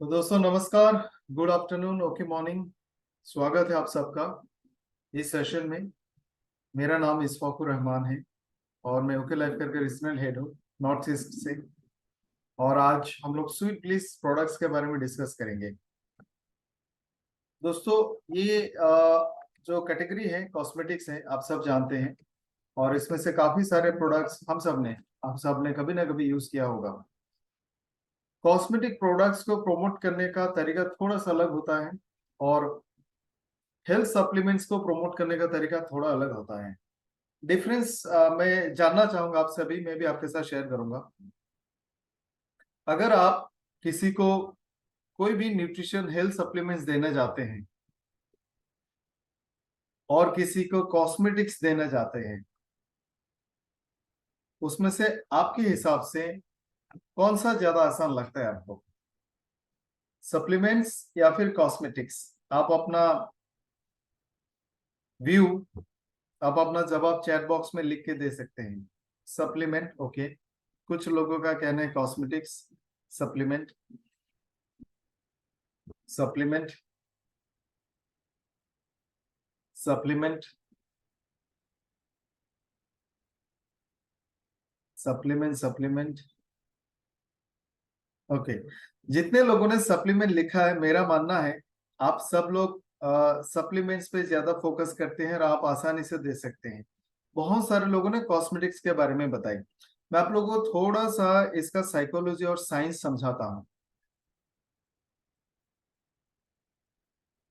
तो दोस्तों नमस्कार, गुड आफ्टरनून, ओके मॉर्निंग। स्वागत है आप सबका इस सेशन में। मेरा नाम इशफाकुर रहमान है और मैं ओके लाइफ करके रीजनल हेड हूँ नॉर्थ ईस्ट से। और आज हम लोग स्वीट ब्लिस प्रोडक्ट्स के बारे में डिस्कस करेंगे। दोस्तों ये जो कैटेगरी है कॉस्मेटिक्स है, आप सब जानते हैं। और इसमें से काफी सारे प्रोडक्ट्स आप सब ने कभी ना कभी यूज किया होगा। कॉस्मेटिक प्रोडक्ट्स को प्रमोट करने का तरीका थोड़ा सा अलग होता है और हेल्थ सप्लीमेंट्स को प्रमोट करने का तरीका थोड़ा अलग होता है। डिफरेंस मैं जानना चाहूंगा आप सभी, मैं भी आपके साथ शेयर करूंगा। अगर आप किसी को कोई भी न्यूट्रिशन हेल्थ सप्लीमेंट्स देना चाहते हैं और किसी को कॉस्मेटिक्स देना चाहते हैं, उसमें से आपके हिसाब से कौन सा ज्यादा आसान लगता है आपको, सप्लीमेंट्स या फिर कॉस्मेटिक्स? आप अपना व्यू, आप अपना जवाब चैट बॉक्स में लिख के दे सकते हैं। Supplement, okay. कुछ लोगों का कहना है cosmetics, supplement, supplement, supplement, supplement, supplement, okay. जितने लोगों ने सप्लीमेंट लिखा है, मेरा मानना है आप सब लोग सप्लीमेंट्स पे ज्यादा फोकस करते हैं और आप आसानी से दे सकते हैं। बहुत सारे लोगों ने कॉस्मेटिक्स के बारे में बताई। मैं आप लोगों को थोड़ा सा इसका साइकोलॉजी और साइंस समझाता हूं।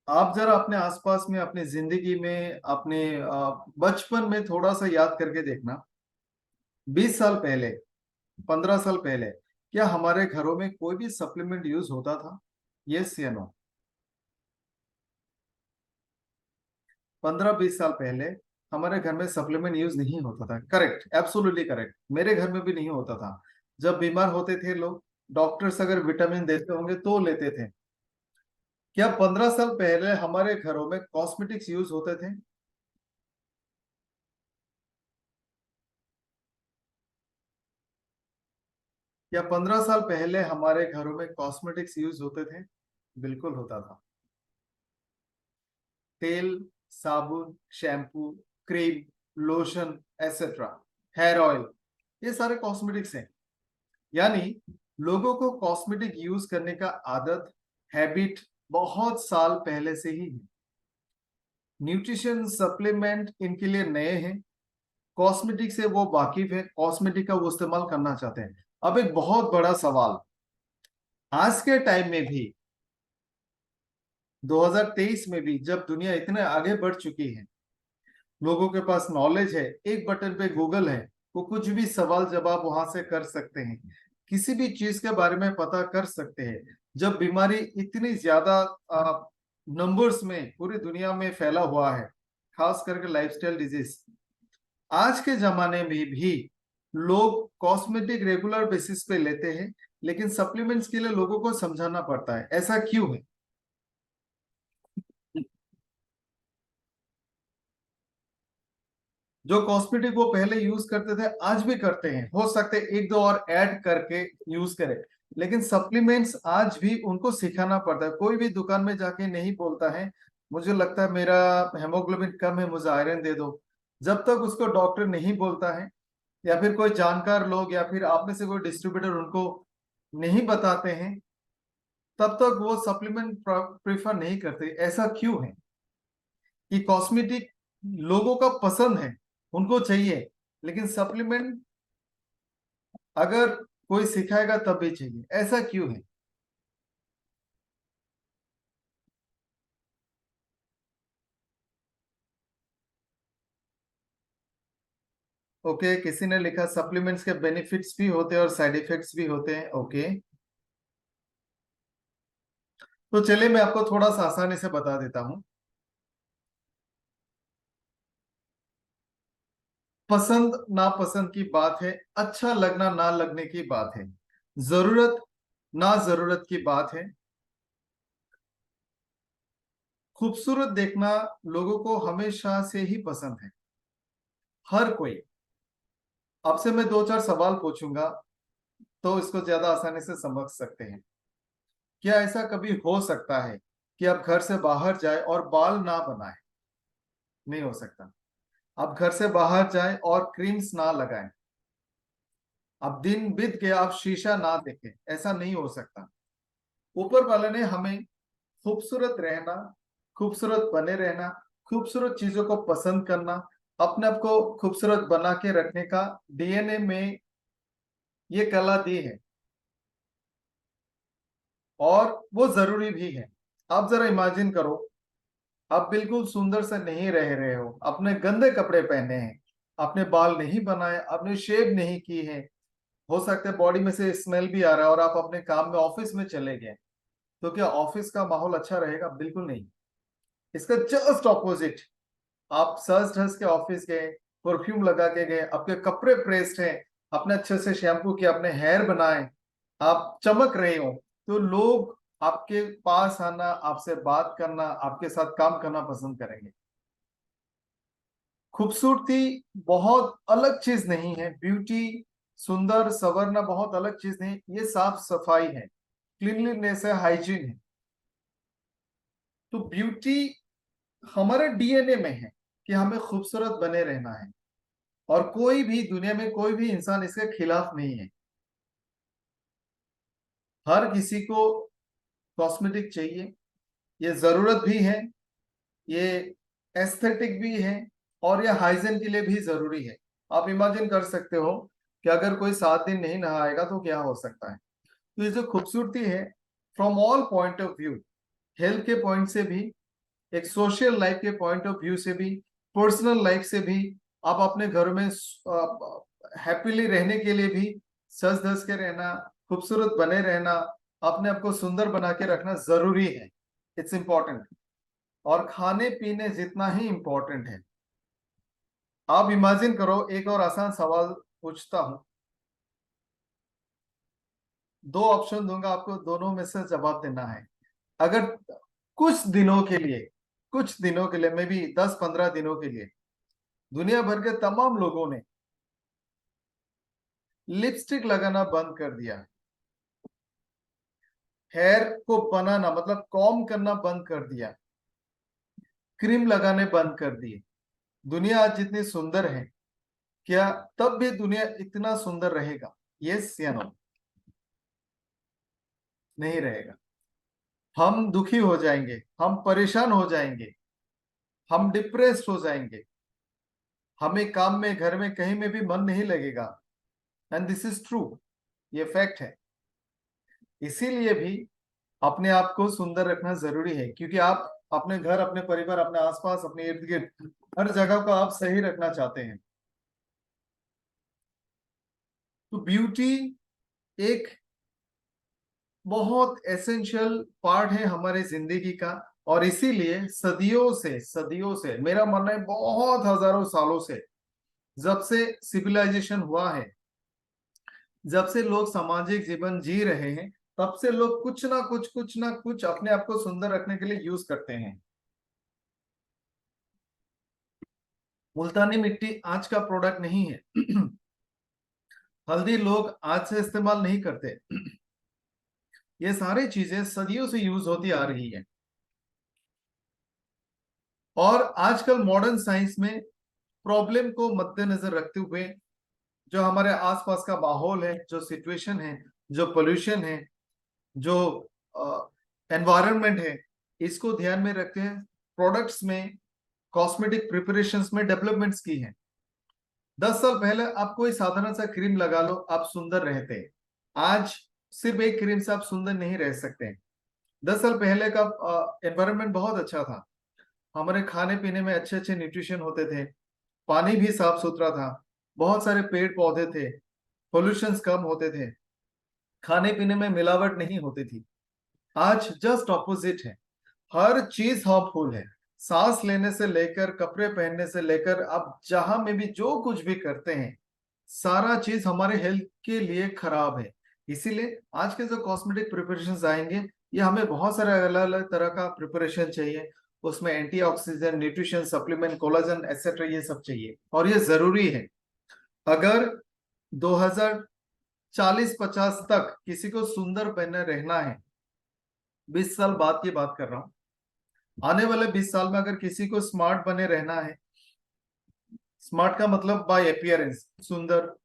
आप जरा अपने आसपास में, अपनी जिंदगी में, अपने बचपन में थोड़ा सा याद करके देखना। 20 साल पहले, 15 साल पहले, क्या हमारे घरों में कोई भी सप्लीमेंट यूज होता था? यस या नो? 15-20 साल पहले हमारे घर में सप्लीमेंट यूज नहीं होता था। Correct, absolutely correct. मेरे घर में भी नहीं होता था। जब बीमार होते थे लोग, डॉक्टर्स अगर विटामिन देते होंगे तो लेते थे। क्या 15 साल पहले हमारे घरों में कॉस्मेटिक्स यूज होते थे? क्या 15 साल पहले हमारे घरों में कॉस्मेटिक्स यूज होते थे? बिल्कुल होता था। तेल, साबुन, shampoo, cream, lotion, etcetera, hair oil, ये सारे कॉस्मेटिक्स हैं। यानी लोगों को कॉस्मेटिक यूज करने का आदत, हैबिट बहुत साल पहले से ही है। न्यूट्रिशन सप्लीमेंट इनके लिए नए हैं। कॉस्मेटिक से वो वाकिफ है, कॉस्मेटिक का वो इस्तेमाल करना चाहते हैं। अब एक बहुत बड़ा सवाल, आज के टाइम में भी, 2023 में भी, जब दुनिया इतने आगे बढ़ चुकी है, लोगों के पास नॉलेज है, एक बटन पे गूगल है, वो कुछ भी सवाल जवाब वहां से कर सकते हैं, किसी भी चीज के बारे में पता कर सकते हैं। जब बीमारी इतनी ज्यादा नंबर्स में पूरी दुनिया में फैला हुआ है, खास करके लाइफस्टाइल डिजीज, आज के जमाने में भी लोग कॉस्मेटिक रेगुलर बेसिस पे लेते हैं, लेकिन सप्लीमेंट्स के लिए लोगों को समझाना पड़ता है। ऐसा क्यों है? जो कॉस्मेटिक वो पहले यूज करते थे आज भी करते हैं, हो सकते एक दो और ऐड करके यूज करें, लेकिन सप्लीमेंट्स आज भी उनको सिखाना पड़ता है। कोई भी दुकान में जाके नहीं बोलता है मुझे लगता है मेरा हेमोग्लोबिन कम है, मुझे आयरन दे दो। जब तक उसको डॉक्टर नहीं बोलता है, या फिर कोई जानकार लोग, या फिर आप में से कोई डिस्ट्रीब्यूटर उनको नहीं बताते हैं, तब तक वो सप्लीमेंट प्रेफर नहीं करते। ऐसा क्यों है कि कॉस्मेटिक लोगों का पसंद है, उनको चाहिए, लेकिन सप्लीमेंट अगर कोई सिखाएगा तब भी चाहिए? ऐसा क्यों है? ओके, किसी ने लिखा सप्लीमेंट्स के बेनिफिट्स भी होते हैं और साइड इफेक्ट्स भी होते हैं। ओके, तो चलिए मैं आपको थोड़ा सा आसानी से बता देता हूं। पसंद नापसंद की बात है, अच्छा लगना ना लगने की बात है, जरूरत ना जरूरत की बात है। खूबसूरत देखना लोगों को हमेशा से ही पसंद है, हर कोई। आपसे मैं दो चार सवाल पूछूंगा तो इसको ज्यादा आसानी से समझ सकते हैं। क्या ऐसा कभी हो सकता है कि आप घर से बाहर जाए और बाल ना बनाए? नहीं हो सकता। आप घर से बाहर जाए और क्रीम्स ना लगाएं, अब दिन बीत गया आप शीशा ना देखें, ऐसा नहीं हो सकता। ऊपर वाले ने हमें खूबसूरत रहना, खूबसूरत बने रहना, खूबसूरत चीजों को पसंद करना, अपने आप को खूबसूरत बना के रखने का डीएनए में ये कला दी है, और वो जरूरी भी है। आप जरा इमेजिन करो, आप बिल्कुल सुंदर से नहीं रह रहे हो, अपने गंदे कपड़े पहने हैं, अपने बाल नहीं बनाए, अपने शेव नहीं की है, हो सकता है बॉडी में से स्मेल भी आ रहा है, और आप अपने काम में ऑफिस में चले गए, तो क्या ऑफिस का माहौल अच्छा रहेगा? बिल्कुल नहीं। इसका जस्ट ऑपोजिट, आप सज धज के ऑफिस गए, परफ्यूम लगा के गए, आपके कपड़े प्रेस्ड हैं, अपने अच्छे से शैम्पू किए, अपने हेयर बनाए, आप चमक रहे हो, तो लोग आपके पास आना, आपसे बात करना, आपके साथ काम करना पसंद करेंगे। खूबसूरती बहुत अलग चीज नहीं है, ब्यूटी, सुंदर सवरना बहुत अलग चीज नहीं, ये साफ सफाई है, क्लीनलीनेस है, हाइजीन है। तो ब्यूटी हमारे डीएनए में है कि हमें खूबसूरत बने रहना है, और कोई भी दुनिया में कोई भी इंसान इसके खिलाफ नहीं है। हर किसी को कॉस्मेटिक चाहिए, ये जरूरत भी है, ये एस्थेटिक भी है, और ये हाइजीन के लिए भी जरूरी है। आप इमेजिन कर सकते हो कि अगर कोई 7 दिन नहीं नहाएगा तो क्या हो सकता है। तो ये जो खूबसूरती है, from all point of view, health के पॉइंट से भी, एक सोशल लाइफ के पॉइंट ऑफ व्यू से भी, पर्सनल लाइफ से भी, आप अपने घर में हैप्पीली रहने के लिए भी सज धज के रहना, खूबसूरत बने रहना, अपने आप को सुंदर बना के रखना जरूरी है। इट्स इंपॉर्टेंट, और खाने पीने जितना ही इंपॉर्टेंट है। आप इमेजिन करो, एक और आसान सवाल पूछता हूं, दो ऑप्शन दूंगा आपको, दोनों में से जवाब देना है। अगर कुछ दिनों के लिए, कुछ दिनों के लिए, मे बी 10-15 दिनों के लिए, दुनिया भर के तमाम लोगों ने लिपस्टिक लगाना बंद कर दिया, हेयर को बनाना मतलब कॉम करना बंद कर दिया, क्रीम लगाने बंद कर दिए, दुनिया आज जितनी सुंदर है, क्या तब भी दुनिया इतना सुंदर रहेगा? यस या नो? नहीं रहेगा। हम दुखी हो जाएंगे, हम परेशान हो जाएंगे, हम डिप्रेस्ड हो जाएंगे, हमें काम में, घर में, कहीं में भी मन नहीं लगेगा। एंड दिस इज ट्रू, ये फैक्ट है। इसीलिए भी अपने आप को सुंदर रखना जरूरी है, क्योंकि आप अपने घर, अपने परिवार, अपने आसपास, अपने इर्द गिर्द हर जगह को आप सही रखना चाहते हैं। तो ब्यूटी एक बहुत एसेंशियल पार्ट है हमारे जिंदगी का, और इसीलिए सदियों से मेरा मानना है, बहुत हजारों सालों से, जब से सिविलाइजेशन हुआ है, जब से लोग सामाजिक जीवन जी रहे हैं, तब से लोग कुछ ना कुछ अपने आप को सुंदर रखने के लिए यूज करते हैं। मुल्तानी मिट्टी आज का प्रोडक्ट नहीं है। हल्दी लोग आज से इस्तेमाल नहीं करते। ये सारी चीजें सदियों से यूज होती आ रही है, और आजकल मॉडर्न साइंस में प्रॉब्लम को मद्देनजर रखते हुए, जो हमारे आसपास का माहौल है, जो सिचुएशन है, जो पोल्यूशन है, जो एनवायरनमेंट है, इसको ध्यान में रखते हैं, प्रोडक्ट्स में, कॉस्मेटिक प्रिपरेशंस में डेवलपमेंट्स की है। 10 साल पहले आप कोई साधारण सा क्रीम लगा लो, आप सुंदर रहते। आज सिर्फ एक क्रीम से आप सुंदर नहीं रह सकते। 10 साल पहले का एनवायरनमेंट बहुत अच्छा था, हमारे खाने पीने में अच्छे अच्छे न्यूट्रिशन होते थे, पानी भी साफ सुथरा था, बहुत सारे पेड़ पौधे थे, पोल्यूशन कम होते थे, खाने पीने में मिलावट नहीं होती थी। आज जस्ट ऑपोजिट है, हर चीज हार्मफुल है। सांस लेने से लेकर, कपड़े पहनने से लेकर, आप जहां में भी जो कुछ भी करते हैं, सारा चीज हमारे हेल्थ के लिए खराब है। इसीलिए आज के जो कॉस्मेटिक प्रिपरेशन आएंगे, ये हमें बहुत सारे अलग अलग तरह का प्रिपरेशन चाहिए, उसमें antioxidant, nutrition, supplement, collagen etcetera, ये सब चाहिए, और ये जरूरी है। अगर 2040-50 तक किसी को सुंदर बने रहना है, 20 साल बाद की बात कर रहा हूँ। आने वाले 20 साल में अगर किसी को स्मार्ट बने रहना है, स्मार्ट का मतलब बाय अपियरेंस, सुंदर,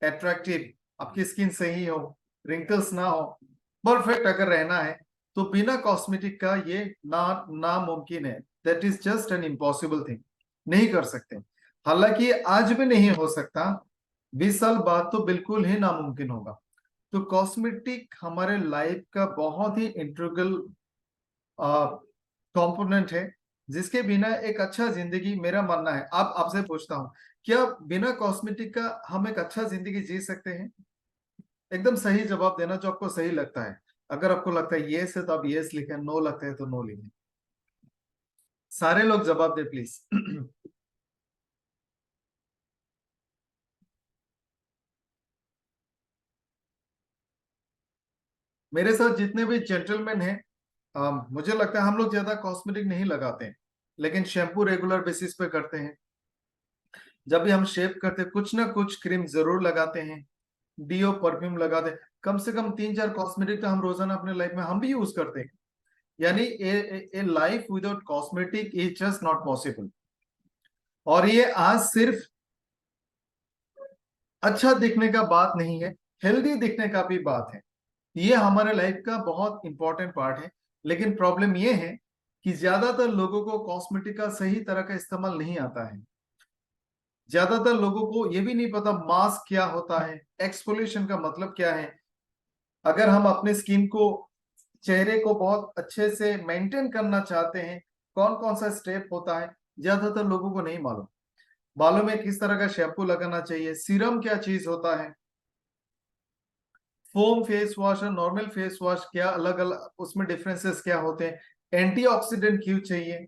एट्रैक्टिव, आपकी स्किन सही हो, रिंकल्स ना हो, परफेक्ट अगर रहना है, तो बिना कॉस्मेटिक का ये नामुमकिन है। That is just an impossible thing, नहीं कर सकते। हालांकि आज भी नहीं हो सकता, 20 साल बाद तो बिल्कुल ही नामुमकिन होगा। तो कॉस्मेटिक हमारे लाइफ का बहुत ही इंटीग्रल कंपोनेंट है, जिसके बिना एक अच्छा जिंदगी, मेरा मानना है, आप आपसे पूछता हूँ, क्या बिना कॉस्मेटिक का हम एक अच्छा जिंदगी जी सकते हैं? एकदम सही जवाब देना जो आपको सही लगता है। अगर आपको लगता है यस है तो आप यस लिखें, नो लगता है तो नो लिखें। सारे लोग जवाब दे प्लीज। मेरे साथ जितने भी जेंटलमैन हैं, मुझे लगता है हम लोग ज्यादा कॉस्मेटिक नहीं लगाते हैं, लेकिन शैम्पू रेगुलर बेसिस पे करते हैं। जब भी हम शेव करते हैं, कुछ ना कुछ क्रीम जरूर लगाते हैं, डीओ परफ्यूम लगाते हैं। कम से कम 3-4 कॉस्मेटिक तो हम रोजाना अपने लाइफ में हम भी यूज करते हैं। यानी ए life without cosmetic is just not possible. और ये आज सिर्फ अच्छा दिखने का बात नहीं है, हेल्दी दिखने का भी बात है। ये हमारे लाइफ का बहुत इंपॉर्टेंट पार्ट है। लेकिन प्रॉब्लम ये है कि ज्यादातर लोगों को कॉस्मेटिक का सही तरह का इस्तेमाल नहीं आता है। ज्यादातर लोगों को ये भी नहीं पता मास्क क्या होता है, एक्सफोलिएशन का मतलब क्या है। अगर हम अपने स्किन को, चेहरे को बहुत अच्छे से मेंटेन करना चाहते हैं, कौन कौन सा स्टेप होता है, ज्यादातर लोगों को नहीं मालूम। बालों में किस तरह का शैम्पू लगाना चाहिए, सीरम क्या चीज होता है, फोम फेस वॉश और नॉर्मल फेस वॉश क्या अलग अलग, उसमें डिफरेंसेस क्या होते हैं, एंटीऑक्सीडेंट क्यों चाहिए,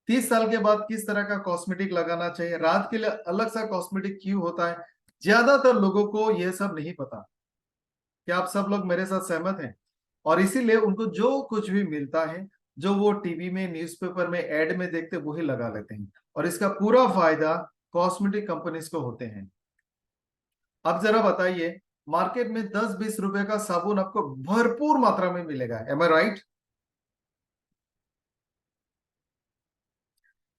30 साल के बाद किस तरह का कॉस्मेटिक लगाना चाहिए, रात के लिए अलग सा कॉस्मेटिक क्यों होता है। ज्यादातर लोगों को यह सब नहीं पता। क्या आप सब लोग मेरे साथ सहमत हैं? और इसीलिए उनको जो कुछ भी मिलता है, जो वो टीवी में, न्यूज़पेपर में, एड में देखते, वही लगा लेते हैं। और इसका पूरा फायदा कॉस्मेटिक कंपनीज को होते हैं। अब जरा बताइए, मार्केट में 10-20 रुपए का साबुन आपको भरपूर मात्रा में मिलेगा, एम आई राइट?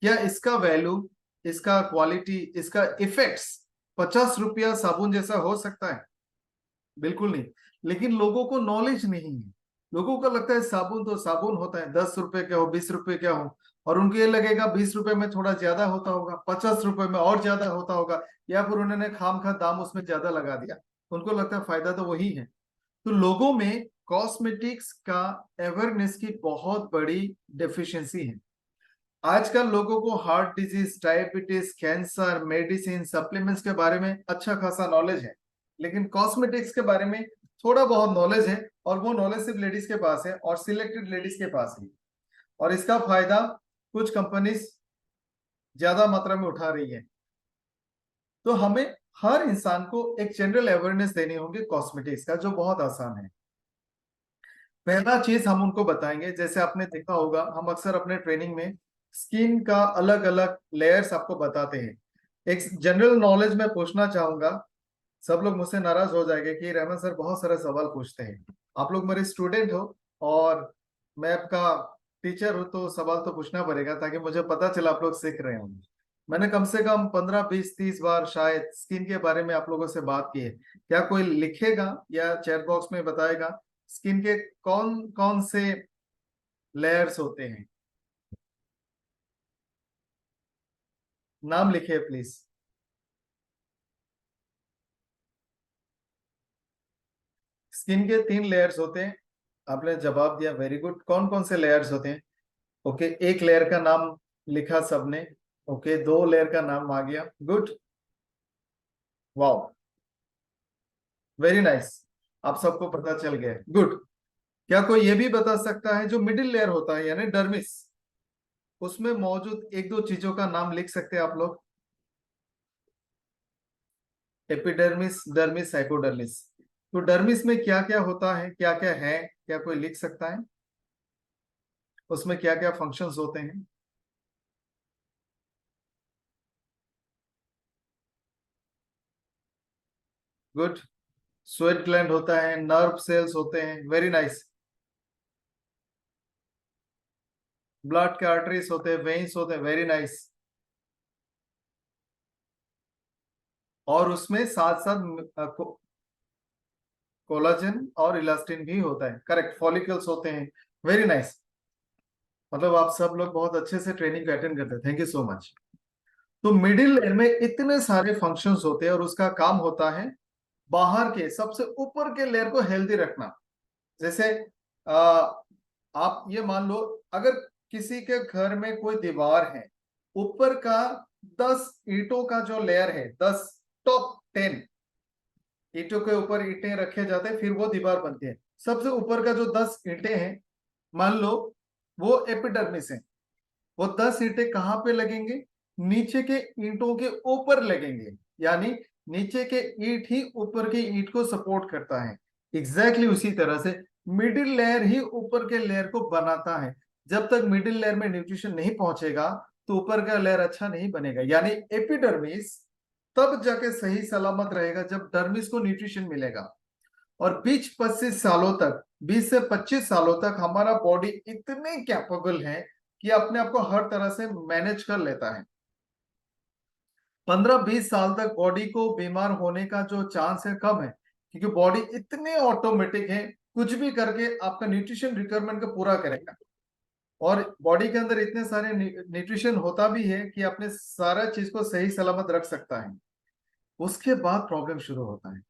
क्या इसका वैल्यू, इसका क्वालिटी, इसका इफेक्ट्स 50 रुपया साबुन जैसा हो सकता है? बिल्कुल नहीं। लेकिन लोगों को नॉलेज नहीं है। लोगों को लगता है साबुन तो साबुन होता है, 10 रुपए क्या हो, 20 रुपए क्या हो। और उनको ये लगेगा 20 रुपए में थोड़ा ज्यादा होता होगा, 50 रुपए में और ज्यादा होता होगा, या फिर उन्होंने खाम खा दाम उसमें ज्यादा लगा दिया। उनको लगता है फायदा तो वही है। तो लोगों में कॉस्मेटिक्स का अवेयरनेस की बहुत बड़ी डेफिशिएंसी है। आजकल लोगों को heart disease, diabetes, cancer, medicine, supplements के बारे में अच्छा खासा नॉलेज है, लेकिन कॉस्मेटिक्स के बारे में थोड़ा बहुत नॉलेज है। और वो नॉलेज सिर्फ लेडीज के पास है और सिलेक्टेड लेडीज के पास है। और इसका फायदा कुछ कंपनीज ज्यादा मात्रा में उठा रही है। तो हमें हर इंसान को एक जनरल अवेयरनेस देनी होगी कॉस्मेटिक्स का, जो बहुत आसान है। पहला चीज हम उनको बताएंगे, जैसे आपने देखा होगा हम अक्सर अपने ट्रेनिंग में स्किन का अलग अलग लेयर्स आपको बताते हैं। एक जनरल नॉलेज में पूछना चाहूंगा, सब लोग मुझसे नाराज हो जाएंगे कि रहमान सर बहुत सारे सवाल पूछते हैं। आप लोग मेरे स्टूडेंट हो और मैं आपका टीचर हूँ, तो सवाल तो पूछना पड़ेगा ताकि मुझे पता चला आप लोग सीख रहे होंगे। मैंने कम से कम 15-20-30 बार शायद स्किन के बारे में आप लोगों से बात की है। क्या कोई लिखेगा या चैट बॉक्स में बताएगा स्किन के कौन कौन से लेयर्स होते हैं? नाम लिखिए प्लीज। स्किन के 3 लेयर्स होते हैं। आपने जवाब दिया, वेरी गुड। कौन कौन से लेयर्स होते हैं? ओके, एक लेयर का नाम लिखा सबने। ओके, 2 लेयर का नाम आ गया, गुड, वाओ, वेरी नाइस। आप सबको पता चल गया, गुड। क्या कोई ये भी बता सकता है जो मिडिल लेयर होता है यानी डर्मिस, उसमें मौजूद 1-2 चीजों का नाम लिख सकते हैं आप लोग? Epidermis, dermis, hypodermis. तो डर्मिस में क्या क्या होता है, क्या क्या है, क्या कोई लिख सकता है? उसमें क्या क्या फंक्शंस होते हैं? गुड। स्वेट ग्लैंड होता है, नर्व सेल्स होते हैं, वेरी नाइस। ब्लड के आर्टरीज होते हैं, वेन्स होते हैं, वेरी नाइस। और उसमें साथ साथ कोलाजन और इलास्टिन भी होता है, करेक्ट, फॉलिकल्स होते हैं, वेरी नाइस। मतलब आप सब लोग बहुत अच्छे से ट्रेनिंग को अटेंड करते हैं, थैंक यू सो मच। तो मिडिल लेयर में इतने सारे फंक्शंस होते हैं और उसका काम होता है बाहर के सबसे ऊपर के लेयर को हेल्दी रखना। जैसे आ, आप ये मान लो, अगर किसी के घर में कोई दीवार है, ऊपर का 10 ईंटों का जो लेयर है, 10 टॉप 10 ईंटों के ऊपर ईंटें रखे जाते हैं, फिर वो दीवार बनती है। सबसे ऊपर का जो 10 ईंटें हैं, मान लो वो एपिडर्मिस है, वो 10 ईंटें कहाँ पे लगेंगे? नीचे के ईंटों के ऊपर लगेंगे, यानी नीचे के ईंट ही ऊपर की ईंट को सपोर्ट करता है। एग्जैक्टली उसी तरह से मिडिल लेयर ही ऊपर के लेयर को बनाता है। जब तक मिडिल लेयर में न्यूट्रिशन नहीं पहुंचेगा तो ऊपर का लेयर अच्छा नहीं बनेगा, यानी एपिडर्मिस तब जाके सही सलामत रहेगा जब डर्मिस को न्यूट्रिशन मिलेगा। और 20-25 सालों तक, 20 से 25 सालों तक हमारा बॉडी इतने कैपेबल है कि अपने आप को हर तरह से मैनेज कर लेता है। 15-20 साल तक बॉडी को बीमार होने का जो चांस है कम है, क्योंकि बॉडी इतने ऑटोमेटिक है, कुछ भी करके आपका न्यूट्रिशन रिक्वायरमेंट को पूरा करेगा। और बॉडी के अंदर इतने सारे न्यूट्रिशन होता भी है कि अपने सारा चीज को सही सलामत रख सकता है। उसके बाद प्रॉब्लम शुरू होता है।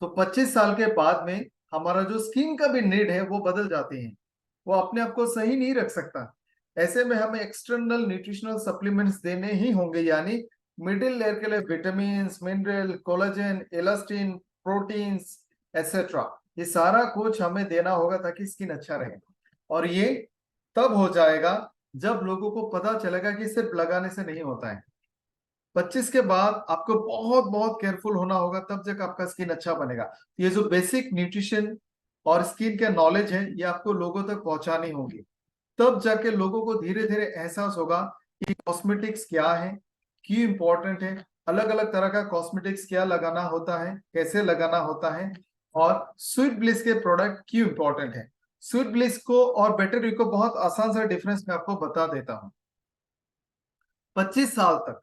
तो 25 साल के बाद में हमारा जो स्किन का भी नीड है वो बदल जाती है, वो अपने आप को सही नहीं रख सकता। ऐसे में हमें एक्सटर्नल न्यूट्रिशनल सप्लीमेंट्स देने ही होंगे, यानी मिडिल लेयर के लिए vitamin, mineral, collagen, elastin, proteins etcetera, ये सारा कुछ हमें देना होगा ताकि स्किन अच्छा रहे। और ये तब हो जाएगा जब लोगों को पता चलेगा कि सिर्फ लगाने से नहीं होता है। 25 के बाद आपको बहुत बहुत केयरफुल होना होगा, तब जाकर आपका स्किन अच्छा बनेगा। ये जो बेसिक न्यूट्रिशन और स्किन के नॉलेज है, ये आपको लोगों तक पहुंचानी होगी। तब जाके लोगों को धीरे धीरे एहसास होगा कि कॉस्मेटिक्स क्या है, क्यों इंपॉर्टेंट है, अलग अलग तरह का कॉस्मेटिक्स क्या लगाना होता है, कैसे लगाना होता है, और स्वीट ब्लिस के प्रोडक्ट क्यों इंपॉर्टेंट है। स्वीट ब्लिस को और बेटर यू को बहुत आसान सा डिफरेंस मैं आपको बता देता हूँ। 25 साल तक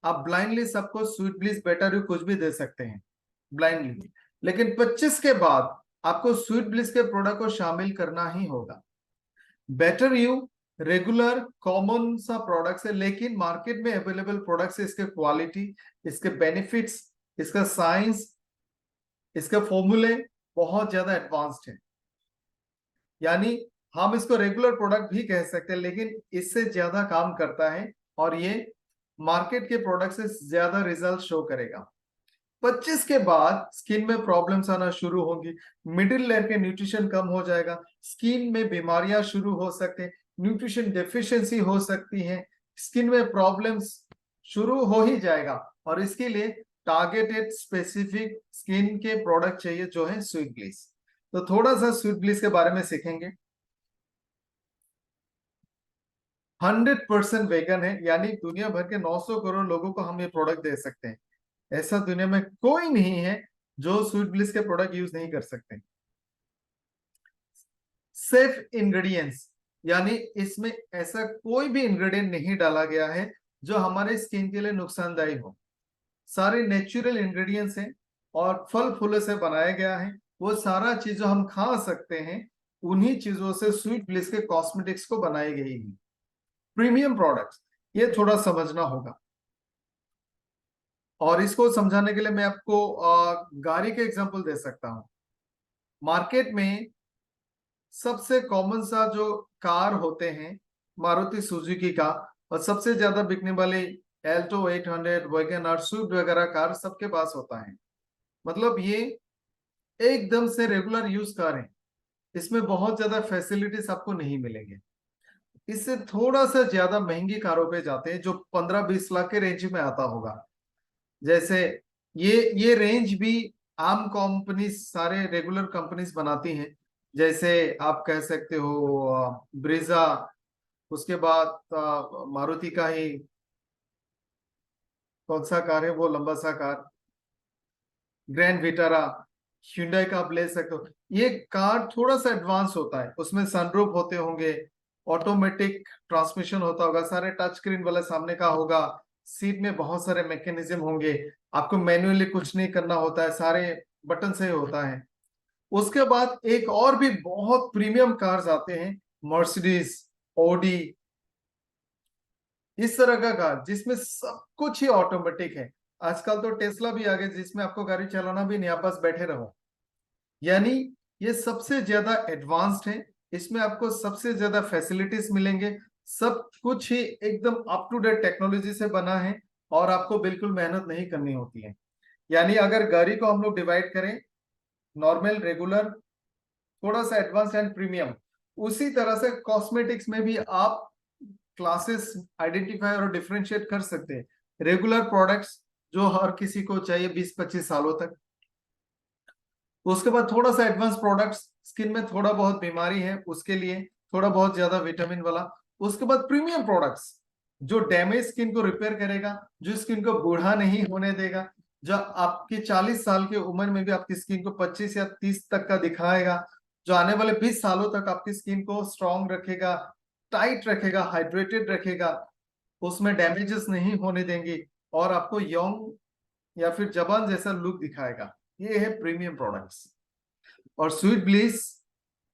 आप ब्लाइंडली सबको स्वीट ब्लिस, बेटर यू कुछ भी दे सकते हैं ब्लाइंडली, लेकिन 25 के बाद आपको स्वीट ब्लिस के प्रोडक्ट को शामिल करना ही होगा। बेटर यू रेगुलर कॉमन सा प्रोडक्ट्स है, लेकिन मार्केट में अवेलेबल प्रोडक्ट्स है, इसके क्वालिटी, इसके बेनिफिट्स, इसका साइंस, इसके फॉर्मूले बहुत ज्यादा एडवांस्ड है। यानी हम इसको रेगुलर प्रोडक्ट भी कह सकते हैं, लेकिन इससे ज्यादा काम करता है और ये मार्केट के प्रोडक्ट से ज्यादा रिजल्ट शो करेगा। 25 के बाद स्किन में प्रॉब्लम्स आना शुरू होंगी, मिडिल लेयर के न्यूट्रिशन कम हो जाएगा, स्किन में बीमारियां शुरू हो सकते हैं, न्यूट्रिशन डेफिशिएंसी हो सकती है, स्किन में प्रॉब्लम्स शुरू हो ही जाएगा। और इसके लिए टारगेटेड स्पेसिफिक स्किन के प्रोडक्ट चाहिए, जो है स्वीट ब्लिस। तो थोड़ा सा स्वीट ब्लिस के बारे में सीखेंगे। 100% वेगन है, यानी दुनिया भर के 900 करोड़ लोगों को हम ये प्रोडक्ट दे सकते हैं। ऐसा दुनिया में कोई नहीं है जो स्वीट ब्लिस के प्रोडक्ट यूज नहीं कर सकते। सेफ इंग्रेडिएंट्स, यानी इसमें ऐसा कोई भी इंग्रेडिएंट नहीं डाला गया है जो हमारे स्किन के लिए नुकसानदायी हो। सारे नेचुरल इंग्रेडिएंट्स हैं और फल फूलों से बनाया गया है। वो सारा चीज जो हम खा सकते हैं, उन्हीं चीजों से स्वीट ब्लिस के कॉस्मेटिक्स को बनाई गई है। प्रीमियम प्रोडक्ट्स, ये थोड़ा समझना होगा। और इसको समझाने के लिए मैं आपको गाड़ी के एग्जांपल दे सकता हूँ। मार्केट में सबसे कॉमन सा जो कार होते हैं, मारुति सुजुकी का, और सबसे ज्यादा बिकने वाले एल्टो 800, वैगन आर, स्विफ्ट वगैरह कार सबके पास होता है। मतलब ये एकदम से रेगुलर यूज कार है, इसमें बहुत ज्यादा फैसिलिटीज आपको नहीं मिलेंगे। इससे थोड़ा सा ज्यादा महंगी कारों पे जाते हैं जो 15-20 लाख के रेंज में आता होगा। जैसे ये रेंज भी आम कंपनीज, सारे रेगुलर कंपनीज बनाती हैं। जैसे आप कह सकते हो ब्रीजा, उसके बाद मारुति का ही कौन सा कार है वो लंबा सा कार, ग्रैंड विटारा, hyundai का आप ले सकते हो। ये कार थोड़ा सा एडवांस होता है, उसमें सनरूफ होते होंगे ऑटोमेटिक ट्रांसमिशन होता होगा, सारे टच स्क्रीन वाले सामने का होगा, सीट में बहुत सारे मैकेनिज्म होंगे, आपको मैन्युअली कुछ नहीं करना होता है, सारे बटन से होता है। उसके बाद एक और भी बहुत प्रीमियम कार्स आते हैं, मर्सिडीज, ऑडी, इस तरह का कार जिसमें सब कुछ ही ऑटोमेटिक है। आजकल तो टेस्ला भी आ गए जिसमें आपको गाड़ी चलाना भी नहीं, आप बस बैठे रहो। यानी ये सबसे ज्यादा एडवांस्ड है, इसमें आपको सबसे ज्यादा फैसिलिटीज मिलेंगे, सब कुछ ही एकदम अप टू डेट टेक्नोलॉजी से बना है, और आपको बिल्कुल मेहनत नहीं करनी होती है। यानी अगर गाड़ी को हम लोग डिवाइड करें, नॉर्मल, रेगुलर, थोड़ा सा एडवांस एंड प्रीमियम, उसी तरह से कॉस्मेटिक्स में भी आप क्लासेस आइडेंटिफाई और डिफरेंशिएट कर सकते हैं। रेगुलर प्रोडक्ट्स जो हर किसी को चाहिए 20-25 सालों तक, उसके बाद थोड़ा सा एडवांस प्रोडक्ट्स, स्किन में थोड़ा बहुत बीमारी है उसके लिए थोड़ा बहुत ज्यादा विटामिन वाला, उसके बाद प्रीमियम प्रोडक्ट्स जो डैमेज स्किन को रिपेयर करेगा, जो स्किन को बूढ़ा नहीं होने देगा, जो आपकी 40 साल की उम्र में भी आपकी स्किन को 25 या 30 तक का दिखाएगा, जो आने वाले 20 सालों तक आपकी स्किन को स्ट्रॉन्ग रखेगा, टाइट रखेगा, हाइड्रेटेड रखेगा, उसमें डैमेजेस नहीं होने देंगे, और आपको यंग या फिर जवान जैसा लुक दिखाएगा। ये है प्रीमियम प्रोडक्ट्स, और स्वीट ब्लिस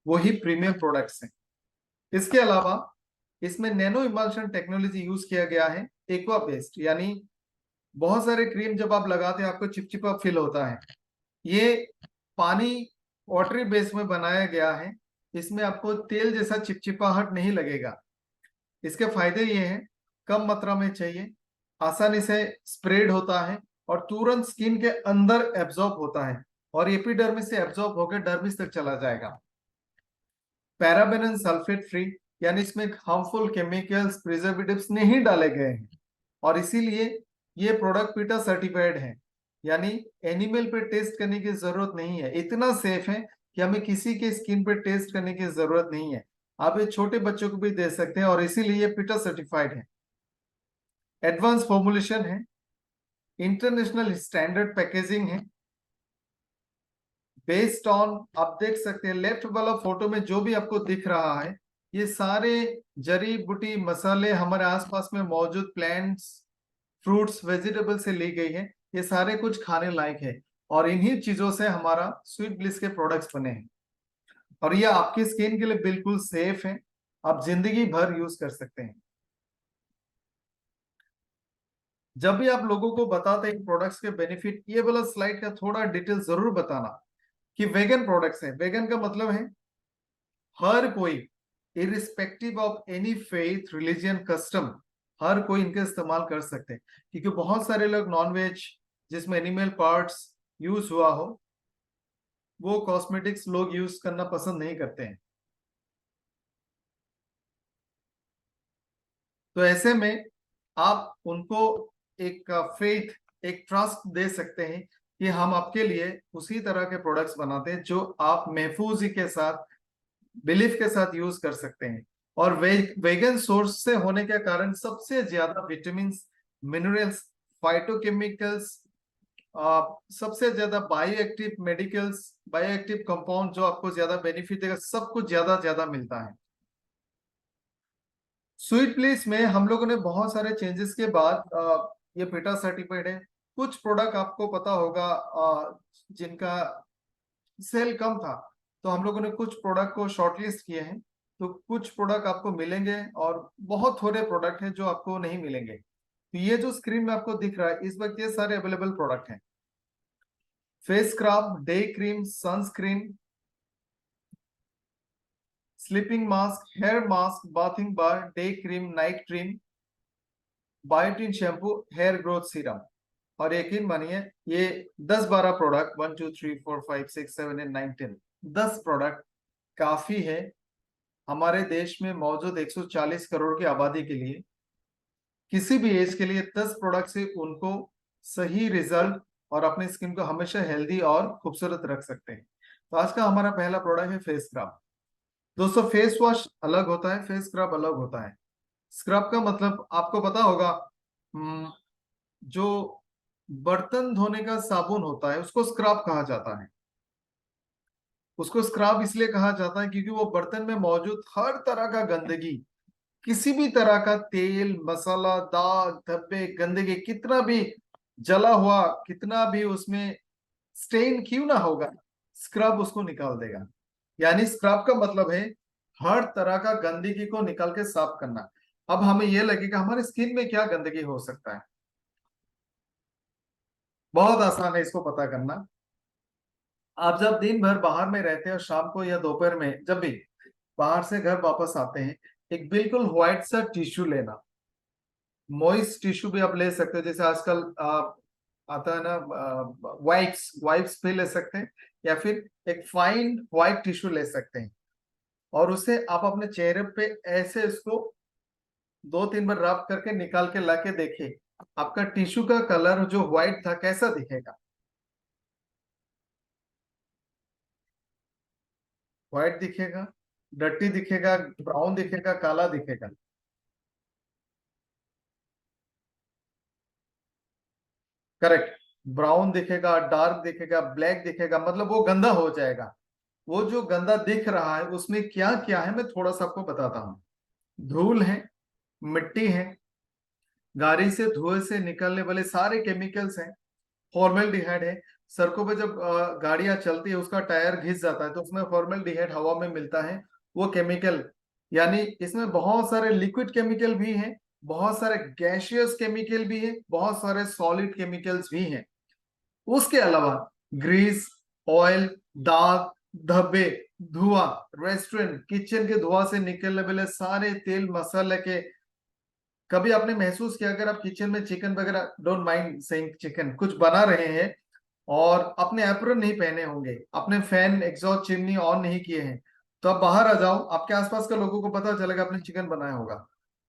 वही प्रीमियम प्रोडक्ट्स हैं। इसके अलावा इसमें नैनो इमल्शन टेक्नोलॉजी यूज किया गया है, एक्वा बेस्ड, यानी बहुत सारे क्रीम जब आप लगाते हैं आपको चिपचिपा फील होता है, ये पानी वाटरी बेस में बनाया गया है, इसमें आपको तेल जैसा चिपचिपाहट नहीं लगेगा। इसके फायदे ये हैं, कम मात्रा में चाहिए, आसानी से स्प्रेड होता है, और तुरंत स्किन के अंदर एब्जॉर्ब होता है, और एपिडर्मिस से एब्जॉर्ब होकर डर्मिस तक चला जाएगा। पैराबेन सल्फेट फ्री, यानी इसमें हार्मफुल केमिकल्स, प्रिजर्वेटिव्स नहीं डाले गए हैं, और इसीलिए ये प्रोडक्ट पीटा सर्टिफाइड है, यानी एनिमल पे टेस्ट करने की जरूरत नहीं है, इतना सेफ है कि हमें किसी के स्किन पे टेस्ट करने की जरूरत नहीं है, आप ये छोटे बच्चों को भी दे सकते हैं, और इसीलिए पीटा सर्टिफाइड है। एडवांस फॉर्मुलेशन है, इंटरनेशनल स्टैंडर्ड पैकेजिंग है, बेस्ड ऑन, आप देख सकते हैं लेफ्ट वाला फोटो में जो भी आपको दिख रहा है, ये सारे जड़ी बूटी मसाले हमारे आसपास में मौजूद प्लांट्स, फ्रूट्स, वेजिटेबल से ली गई है, ये सारे कुछ खाने लायक है, और इन्हीं चीजों से हमारा स्वीट ब्लिस के प्रोडक्ट्स बने हैं, और ये आपकी स्किन के लिए बिल्कुल सेफ है, आप जिंदगी भर यूज कर सकते हैं। जब भी आप लोगों को बताते हैं प्रोडक्ट्स के बेनिफिट, ये वाला स्लाइड का थोड़ा डिटेल जरूर बताना कि वेगन प्रोडक्ट्स हैं। वेगन का मतलब है हर कोई, irrespective of any faith, religion, custom, हर कोई इनका इस्तेमाल कर सकते हैं, क्योंकि बहुत सारे लोग नॉन वेज जिसमें एनिमल पार्ट्स यूज हुआ हो, वो कॉस्मेटिक्स लोग यूज करना पसंद नहीं करते हैं। तो ऐसे में आप उनको एक फेथ, एक ट्रस्ट दे सकते हैं कि हम आपके लिए उसी तरह के प्रोडक्ट्स बनाते हैं जो आप महफूजी के साथ, बिलीफ के साथ यूज कर सकते हैं। और वेगन सोर्स से होने के कारण सबसे ज्यादा विटामिन, मिनरल्स, फाइटोकेमिकल्स, सबसे ज्यादा bio active medicals, bio active compound जो आपको ज्यादा बेनिफिट देगा, सब कुछ ज्यादा ज्यादा मिलता है। स्वीट प्लेस में हम लोगों ने बहुत सारे चेंजेस के बाद ये पीटा सर्टिफाइड है। कुछ प्रोडक्ट आपको पता होगा जिनका सेल कम था, तो हम लोगों ने कुछ प्रोडक्ट को शॉर्टलिस्ट किए हैं, तो कुछ प्रोडक्ट आपको मिलेंगे, और बहुत थोड़े प्रोडक्ट हैं जो आपको नहीं मिलेंगे। तो ये जो स्क्रीन में आपको दिख रहा है इस वक्त, ये सारे अवेलेबल प्रोडक्ट हैं। Face scrub, day cream, sunscreen, sleeping mask, hair mask, bathing bar, day cream, night cream, biotin shampoo, hair growth serum, और यकीन मानिए ये 10-12 प्रोडक्ट, 1 2 3 4 5 6 7 8 9 10, 10 प्रोडक्ट काफी है हमारे देश में मौजूद 140 करोड़ की आबादी के लिए। किसी भी एज के लिए 10 प्रोडक्ट से उनको सही रिजल्ट और अपनी स्किन को हमेशा हेल्दी और खूबसूरत रख सकते हैं। तो आज का हमारा पहला प्रोडक्ट है फेस स्क्रब। दोस्तों, फेस वॉश अलग होता है, फेस स्क्रब अलग होता है। स्क्रब का मतलब आपको पता होगा, जो बर्तन धोने का साबुन होता है उसको स्क्रब कहा जाता है। उसको स्क्रब इसलिए कहा जाता है क्योंकि वो बर्तन में मौजूद हर तरह का गंदगी, किसी भी तरह का तेल, मसाला, दाग, धब्बे, गंदगी, कितना भी जला हुआ, कितना भी उसमें स्टेन क्यों ना होगा, स्क्रब उसको निकाल देगा। यानी स्क्रब का मतलब है हर तरह का गंदगी को निकाल के साफ करना। अब हमें यह लगेगा हमारे स्किन में क्या गंदगी हो सकता है, बहुत आसान है इसको पता करना। आप जब दिन भर बाहर में रहते हैं और शाम को या दोपहर में जब भी बाहर से घर वापस आते हैं, एक बिल्कुल व्हाइट सा टिश्यू लेना, मॉइस्ट टिश्यू भी आप ले सकते हो, जैसे आजकल आता है ना, वाइप्स वाइप्स भी ले सकते हैं, या फिर एक फाइन व्हाइट टिश्यू ले सकते हैं, और उसे आप अपने चेहरे पे ऐसे इसको 2-3 बार रब करके निकाल के लाके देखिए, आपका टिश्यू का कलर जो व्हाइट था कैसा दिखेगा। व्हाइट दिखेगा, डर्टी दिखेगा, ब्राउन दिखेगा, काला दिखेगा। करेक्ट, ब्राउन दिखेगा, डार्क दिखेगा, ब्लैक दिखेगा, मतलब वो गंदा हो जाएगा। वो जो गंदा दिख रहा है उसमें क्या क्या है, मैं थोड़ा सा आपको बताता हूँ। धूल है, मिट्टी है, गाड़ी से धुएं से निकलने वाले सारे केमिकल्स हैं, फॉर्मेल्डिहाइड है। सड़कों पे जब गाड़ियां चलती है उसका टायर घिस जाता है तो उसमें फॉर्मेल्डिहाइड हवा में मिलता है, वो केमिकल। यानी इसमें बहुत सारे लिक्विड केमिकल भी हैं, बहुत सारे गैसियस केमिकल भी हैं, बहुत सारे सॉलिड केमिकल्स भी हैं। उसके अलावा ग्रीस, ऑयल, दाग, धब्बे, धुआं, रेस्टोरेंट किचन के धुआं से निकलने वाले सारे तेल मसाले के। कभी आपने महसूस किया अगर आप किचन में चिकन वगैरह, डोंट माइंड सेइंग चिकन, कुछ बना रहे हैं और अपने एप्रन नहीं पहने होंगे, अपने फैन एग्जॉस्ट चिमनी ऑन नहीं किए हैं, तो आप बाहर आ जाओ, आपके आसपास के लोगों को पता चलेगा आपने चिकन बनाया होगा।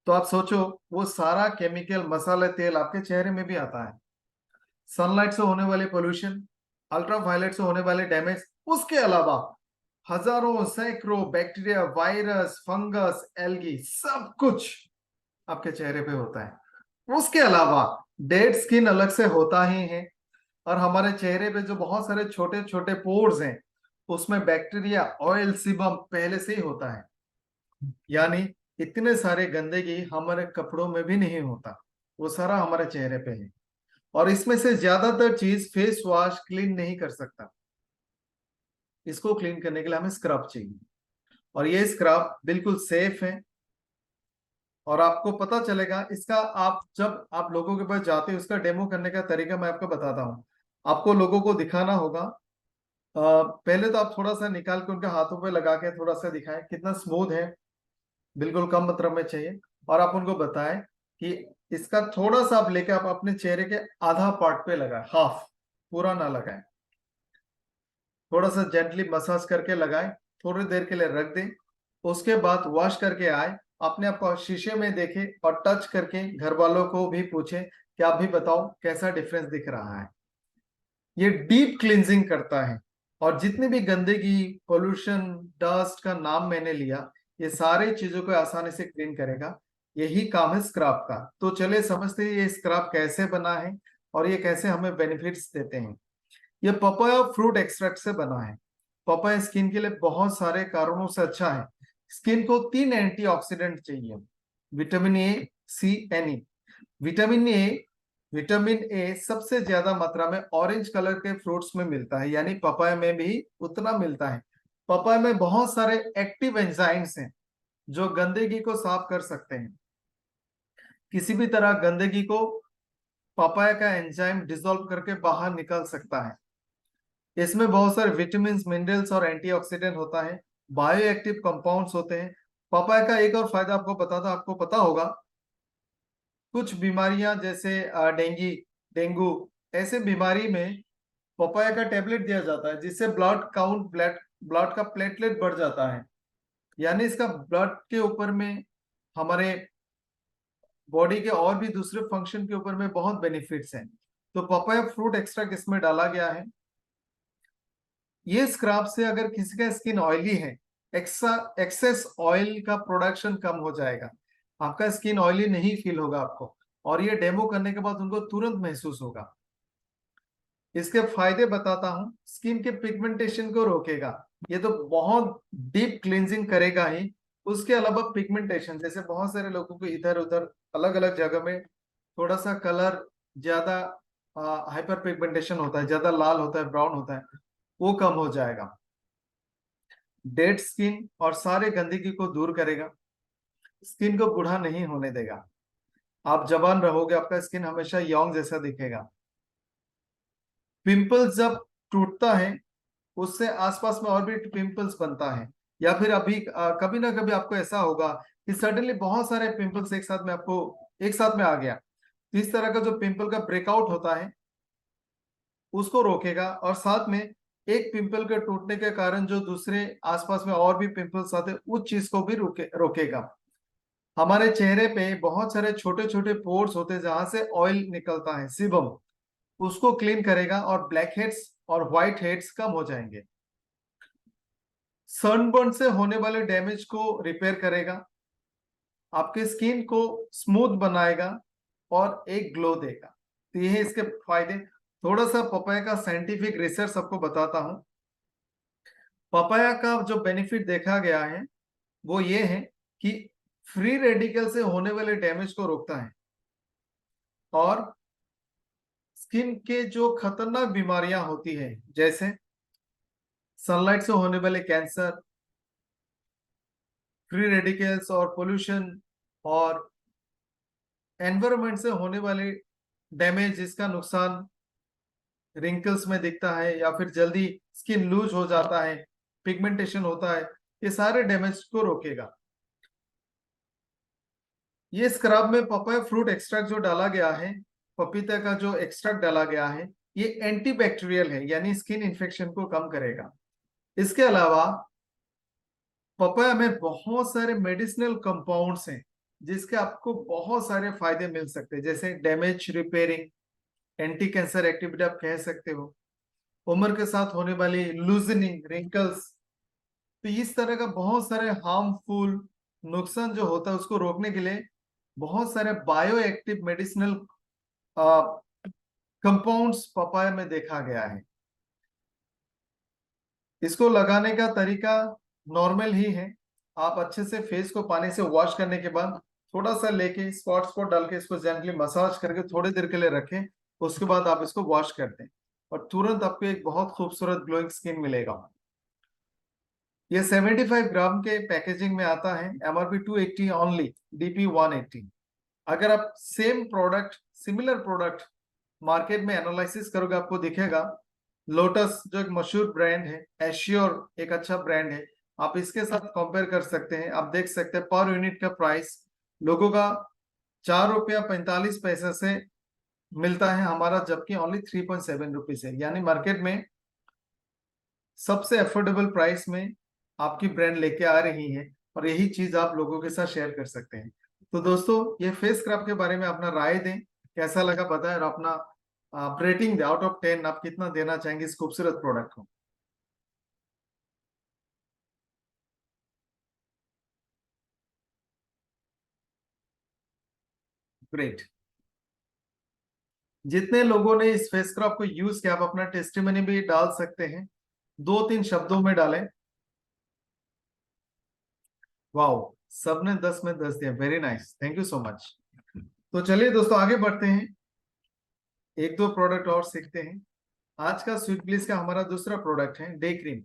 तो आप सोचो वो सारा केमिकल मसाले तेल आपके चेहरे में भी आता है। सनलाइट से होने वाले पोल्यूशन, अल्ट्रावायलेट से होने वाले डैमेज, उसके अलावा हजारों सैकड़ों बैक्टीरिया, वायरस, फंगस, एल्गी, सब कुछ आपके चेहरे पे होता है। उसके अलावा डेड स्किन अलग से होता ही है, और हमारे चेहरे पे जो बहुत सारे छोटे छोटे पोर्स हैं उसमें बैक्टीरिया, ऑयल, सीबम पहले से ही होता है। यानी इतने सारे गंदगी हमारे कपड़ों में भी नहीं होता, वो सारा हमारे चेहरे पे है। और इसमें से ज्यादातर चीज फेस वॉश क्लीन नहीं कर सकता, इसको क्लीन करने के लिए हमें स्क्रब चाहिए, और ये स्क्रब बिल्कुल सेफ है। और आपको पता चलेगा इसका, आप जब आप लोगों के पास जाते हैं उसका डेमो करने का तरीका मैं आपको बताता हूँ। आपको लोगों को दिखाना होगा, पहले तो आप थोड़ा सा निकाल के उनके हाथों पे लगा के थोड़ा सा दिखाएं कितना स्मूथ है, बिल्कुल कम मात्रा में चाहिए। और आप उनको बताएं कि इसका थोड़ा सा आप लेके आप अपने चेहरे के आधा पार्ट पे लगाएं, हाफ, पूरा ना लगाएं, थोड़ा सा जेंटली मसाज करके लगाएं, थोड़ी देर के लिए रख दें। उसके बाद वॉश करके आए, अपने आप को शीशे में देखें और टच करके घर वालों को भी पूछें कि आप भी बताओ कैसा डिफरेंस दिख रहा है। ये डीप क्लींजिंग करता है, और जितनी भी गंदगी, पोल्यूशन, डस्ट का नाम मैंने लिया, ये सारी चीजों को आसानी से क्लीन करेगा। यही काम है स्क्रब का। तो चलिए समझते हैं ये स्क्रब कैसे बना है और ये कैसे हमें बेनिफिट्स देते हैं। ये पपाया फ्रूट एक्सट्रैक्ट से बना है। पपाया स्किन के लिए बहुत सारे कारणों से अच्छा है। स्किन को 3 एंटीऑक्सीडेंट चाहिए, vitamin A, C, and E. Vitamin A, vitamin A सबसे ज्यादा मात्रा में ऑरेंज कलर के फ्रूट्स में मिलता है, यानी पपाया में भी उतना मिलता है। पपाया में बहुत सारे एक्टिव एंजाइम्स हैं जो गंदगी को साफ कर सकते हैं। किसी भी तरह गंदगी को पपाया का एंजाइम डिसॉल्व करके बाहर निकल सकता है। इसमें बहुत सारे विटामिन, मिनरल्स और एंटीऑक्सीडेंट होता है, बायो एक्टिव कंपाउंड्स होते हैं। पपाया का एक और फायदा आपको आपको पता होगा, कुछ बीमारियां जैसे डेंगू, ऐसे बीमारी में पपाया का टेबलेट दिया जाता है जिससे ब्लड काउंट, ब्लड ब्लड का प्लेटलेट बढ़ जाता है। यानी इसका ब्लड के ऊपर में, हमारे बॉडी के और भी दूसरे फंक्शन के ऊपर में बहुत बेनिफिट्स हैं। तो पपाया फ्रूट एक्सट्रैक्ट इसमें डाला गया है। ये स्क्रब से अगर किसी का स्किन ऑयली है, एक्सेस ऑयल का प्रोडक्शन कम हो जाएगा, आपका स्किन ऑयली नहीं फील होगा आपको, और ये डेमो करने के बाद उनको तुरंत महसूस होगा। इसके फायदे बताता हूं, स्किन के पिगमेंटेशन को रोकेगा, ये तो बहुत डीप क्लींजिंग करेगा ही। उसके अलावा पिगमेंटेशन, जैसे बहुत सारे लोगों को इधर उधर अलग अलग जगह में थोड़ा सा कलर ज्यादा हाइपर पिगमेंटेशन होता है, ज्यादा लाल होता है, ब्राउन होता है, वो कम हो जाएगा। डेड स्किन और सारे गंदगी को दूर करेगा, स्किन को बूढ़ा नहीं होने देगा। आप जवान रहोगे, आपका स्किन हमेशा यंग जैसा दिखेगा। पिंपल्स जब टूटता है उससे आसपास में और भी पिंपल्स बनता है, या फिर अभी कभी ना कभी आपको ऐसा होगा कि सडनली बहुत सारे पिंपल्स एक साथ में आपको एक साथ में आ गया। तो इस तरह का जो पिंपल का ब्रेकआउट होता है उसको रोकेगा, और साथ में एक पिंपल के टूटने के कारण जो दूसरे आसपास में और भी पिंपल्स आते हैं उस चीज को भी रोकेगा। हमारे चेहरे पे बहुत सारे छोटे छोटे पोर्स होते हैं जहां से ऑयल निकलता है, सीबम, उसको क्लीन करेगा और ब्लैक हेड्स और व्हाइट हेड्स कम हो जाएंगे। सनबर्न से होने वाले डैमेज को रिपेयर करेगा, आपके स्किन को स्मूथ बनाएगा और एक ग्लो देगा। तो ये है इसके फायदे। थोड़ा सा पपाया का साइंटिफिक रिसर्च सबको बताता हूं। पपाया का जो बेनिफिट देखा गया है वो ये है कि फ्री रेडिकल से होने वाले डैमेज को रोकता है, और स्किन के जो खतरनाक बीमारियां होती है जैसे सनलाइट से होने वाले कैंसर, फ्री रेडिकल्स और पोल्यूशन, और एनवायरनमेंट से होने वाले डैमेज जिसका नुकसान रिंकल्स में दिखता है, या फिर जल्दी स्किन लूज हो जाता है, पिगमेंटेशन होता है, ये सारे डैमेज को रोकेगा। ये स्क्रब में पपाया फ्रूट एक्सट्रैक्ट जो डाला गया है, पपीता का जो एक्सट्रैक्ट डाला गया है, ये एंटीबैक्टीरियल है, यानी स्किन इन्फेक्शन को कम करेगा। इसके अलावा पपाया में बहुत सारे मेडिसिनल कंपाउंड्स हैं जिसके आपको बहुत सारे फायदे मिल सकते हैं, जैसे damage repairing, anti cancer activity आप कह सकते हो, उम्र के साथ होने वाली लूजनिंग, रिंकल्स। तो इस तरह का बहुत सारे हार्मफुल नुकसान जो होता है उसको रोकने के लिए बहुत सारे bio active medicinal compounds papaya में देखा गया है। इसको लगाने का तरीका नॉर्मल ही है। आप अच्छे से फेस को पानी से वॉश करने के बाद थोड़ा सा लेके स्पॉट स्पॉट डाल के इसको जेंटली मसाज करके थोड़ी देर के लिए रखें, उसके बाद आप इसको वॉश कर दें और तुरंत आपको एक बहुत खूबसूरत ग्लोइंग स्किन मिलेगा। ये 75 ग्राम के पैकेजिंग में आता है, MRP 280 ओनली, DP 180। अगर आप same product, similar product market में एनालिसिस करोगे आपको दिखेगा लोटस जो एक मशहूर ब्रांड है, एश्योर एक अच्छा ब्रांड है, आप इसके साथ कंपेयर कर सकते हैं। आप देख सकते हैं पर यूनिट का प्राइस लोगों का 4 रुपया 45 पैसे से मिलता है, हमारा जबकि ओनली 3.7 रुपीज है, यानी मार्केट में सबसे अफोर्डेबल प्राइस में आपकी ब्रांड लेके आ रही है, और यही चीज आप लोगों के साथ शेयर कर सकते हैं। तो दोस्तों ये फेस स्क्रब के बारे में अपना राय दें, कैसा लगा बताएं, और अपना रेटिंग दे, आउट ऑफ 10 आप कितना देना चाहेंगे इस खूबसूरत प्रोडक्ट को। ग्रेट। जितने लोगों ने इस फेस स्क्रब को यूज किया आप अपना टेस्टिमनी भी डाल सकते हैं, 2-3 शब्दों में डालें। वाओ, सबने 10 में 10 दिया, very nice, thank you so much. तो चलिए दोस्तों आगे बढ़ते हैं, एक दो प्रोडक्ट और सीखते हैं। आज का स्वीट ब्लिस का हमारा दूसरा प्रोडक्ट है डे क्रीम।